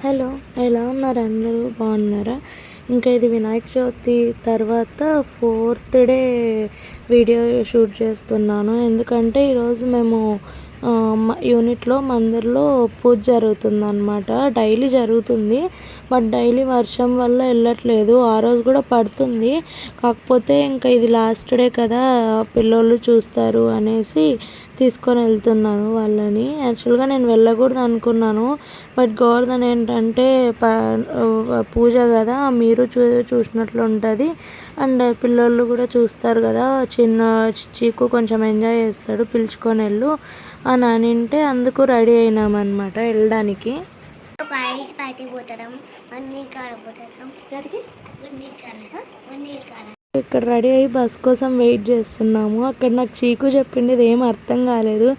Hello, ఎలా ఉన్నారు అందరూ? బాగున్నారా? ఇంకా ఇది వినాయక చవితి తర్వాత 4th డే వీడియో షూట్ చేస్తున్నాను. ఎందుకంటే ఈరోజు మేము యూనిట్లో మందిర్లో పూజ జరుగుతుందన్నమాట. డైలీ జరుగుతుంది, బట్ డైలీ వర్షం వల్ల వెళ్ళట్లేదు. ఆ రోజు కూడా పడుతుంది, కాకపోతే ఇంకా ఇది లాస్ట్ డే కదా, పిల్లోళ్ళు చూస్తారు అనేసి తీసుకొని వెళ్తున్నాను వాళ్ళని. యాక్చువల్గా నేను వెళ్ళకూడదు అనుకున్నాను, బట్ గోవర్ధన్ ఏంటంటే పూజ కదా, మీరు చూసినట్లు ఉంటుంది అండ్ పిల్లోళ్ళు కూడా చూస్తారు కదా, చిన్న చీకు కొంచెం ఎంజాయ్ చేస్తాడు, పిలుచుకొని వెళ్ళు అని అనింటే అందుకు రెడీ అయినామన్నమాట వెళ్ళడానికి. ఇక్కడ రెడీ అయ్యి బస్ కోసం వెయిట్ చేస్తున్నాము. అక్కడ నాకు చీకు చెప్పింది ఇది ఏం అర్థం కాలేదు.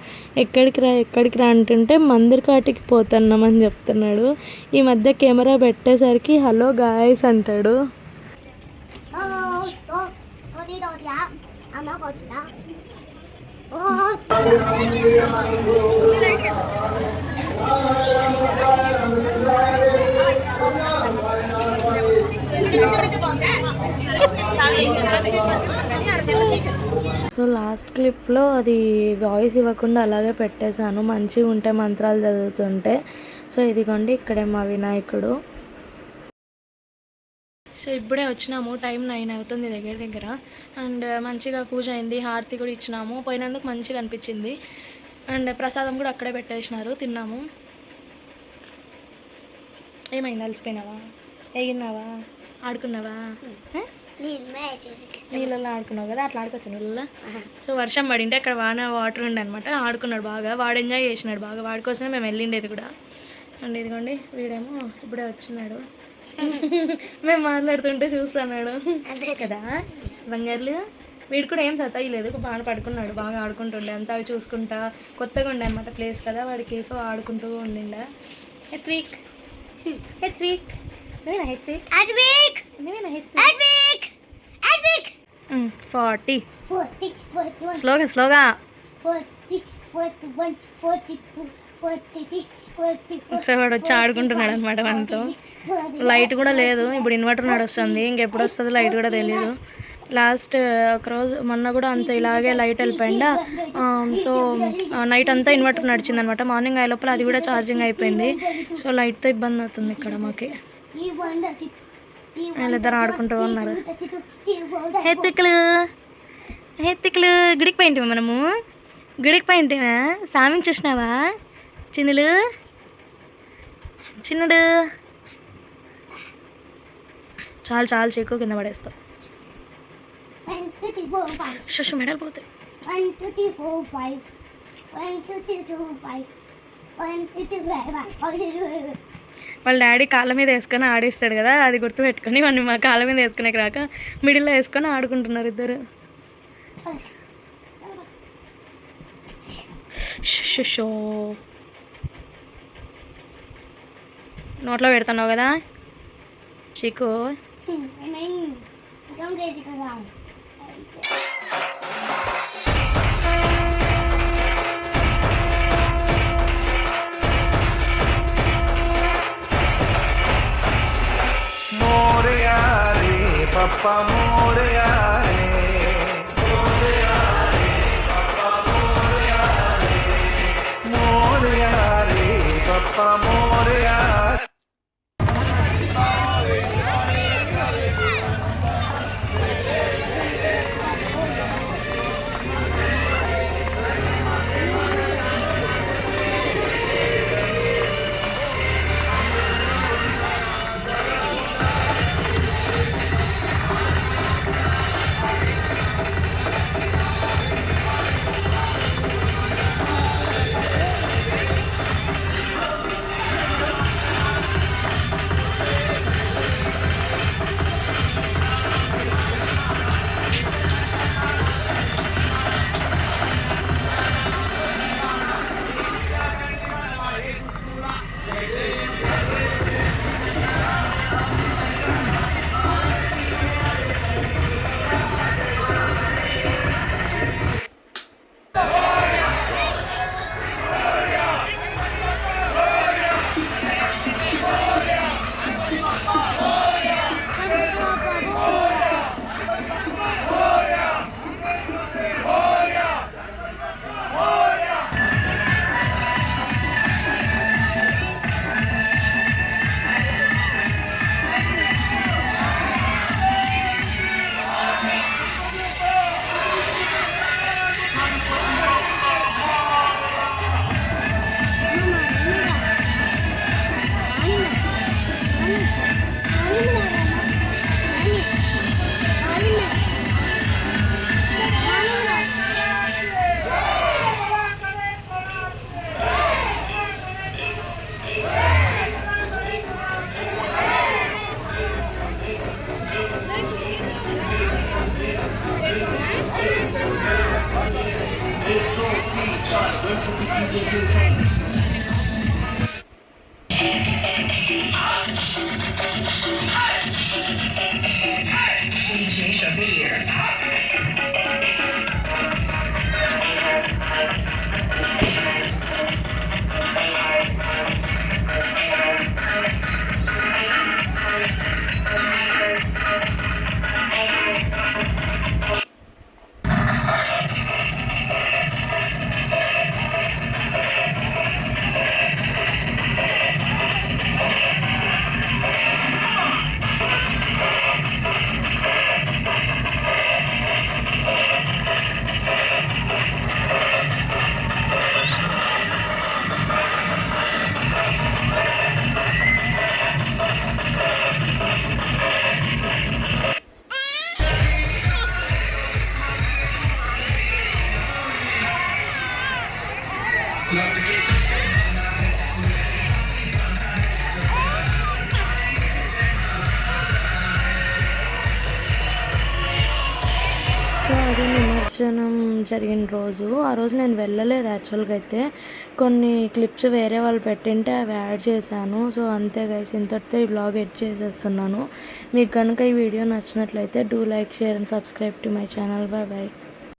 ఎక్కడికి రా అంటుంటే మందిర్ కాటికి పోతున్నామని చెప్తున్నాడు. ఈ మధ్య కెమెరా పెట్టేసరికి హలో గాయస్ అంటాడు. సో లాస్ట్ క్లిప్లో అది వాయిస్ ఇవ్వకుండా అలాగే పెట్టేశాను, మంచిగా ఉంటే మంత్రాలు చదువుతుంటే. సో ఇదిగోండి, ఇక్కడే మా వినాయకుడు. సో ఇప్పుడే వచ్చినాము, టైం 9 అవుతుంది దగ్గర. అండ్ మంచిగా పూజ అయింది, హారతి కూడా ఇచ్చినాము, పోయినందుకు మంచిగా అనిపించింది. అండ్ ప్రసాదం కూడా అక్కడే పెట్టేసినారు, తిన్నాము. ఏమైంది, అలసిపోయినావా? ఎగిరినావా? ఆడుకున్నావా? నీళ్ళల్లో ఆడుకున్నావు కదా, అట్లా ఆడుకోవచ్చు నీళ్ళల్లో. సో వర్షం పడింటే అక్కడ వాటర్ ఉండే అనమాట, ఆడుకున్నాడు బాగా, వాడు ఎంజాయ్ చేసినాడు బాగా, వాడి కోసమే మేము వెళ్ళిండేది కూడా. అండ్ ఇదిగోండి, వీడేమో ఇప్పుడే వచ్చినాడు, మేము మాట్లాడుతుంటే చూస్తున్నాడు కదా బంగారులు. వీడు కూడా ఏం సతాయిలేదు, బాగా పడుకున్నాడు, బాగా ఆడుకుంటుండే అంతా, అవి చూసుకుంటా. కొత్తగా ఉండే అనమాట ప్లేస్ కదా వాడికి, సో ఆడుకుంటూ ఉండిండా. హెత్విక్ హెత్విక్ నువ్వేనా హెత్విక్? 40 స్లోగా ఒకసారి వాడు వచ్చి ఆడుకుంటున్నాడు అనమాట మనతో. లైట్ కూడా లేదు, ఇప్పుడు ఇన్వర్టర్ నడుస్తుంది, ఇంకెప్పుడు వస్తుంది లైట్ కూడా తెలియదు. లాస్ట్ ఒకరోజు మొన్న కూడా అంత ఇలాగే లైట్ వెళ్ళిపోయిందా. సో నైట్ అంతా ఇన్వర్టర్ నడిచింది అనమాట, మార్నింగ్ అయ్యే లోపల అది కూడా ఛార్జింగ్ అయిపోయింది. సో లైట్తో ఇబ్బంది అవుతుంది ఇక్కడ మాకి. వీళ్ళిద్దరు ఆడుకుంటూ ఉన్నారు. హెత్తికలు గుడికి పోయింటివా మనము? గుడికి పోయింటివా? సామిని చూసినావా చిన్నుడు? చాలు చెక్కు కింద పడేస్తావు. శుషు మెడలు పోతాయి. వాళ్ళ డాడీ కాళ్ళ మీద వేసుకొని ఆడిస్తాడు కదా, అది గుర్తుపెట్టుకొని వాడిని మా కాళ్ళ మీద వేసుకునే రాక మిడిల్లో వేసుకొని ఆడుకుంటున్నారు ఇద్దరు. షో నోట్లో పెడుతున్నావు కదా చీకు. Papa Moria, Papa Moria. Ganapati నిమజ్జనం జరిగిన రోజు. ఆ రోజు నేను వెళ్ళలేదు యాక్చువల్‌గా అయితే. కొన్ని క్లిప్స్ వేరే వాళ్ళు పెట్టింటే అవి యాడ్ చేశాను. సో, అంతే గైస్, ఇంతటితో ఈ వ్లాగ్ ఎడిట్ చేసేస్తున్నాను. మీకు కనుక ఈ వీడియో నచ్చినట్లయితే do like, share and subscribe to my channel. By by.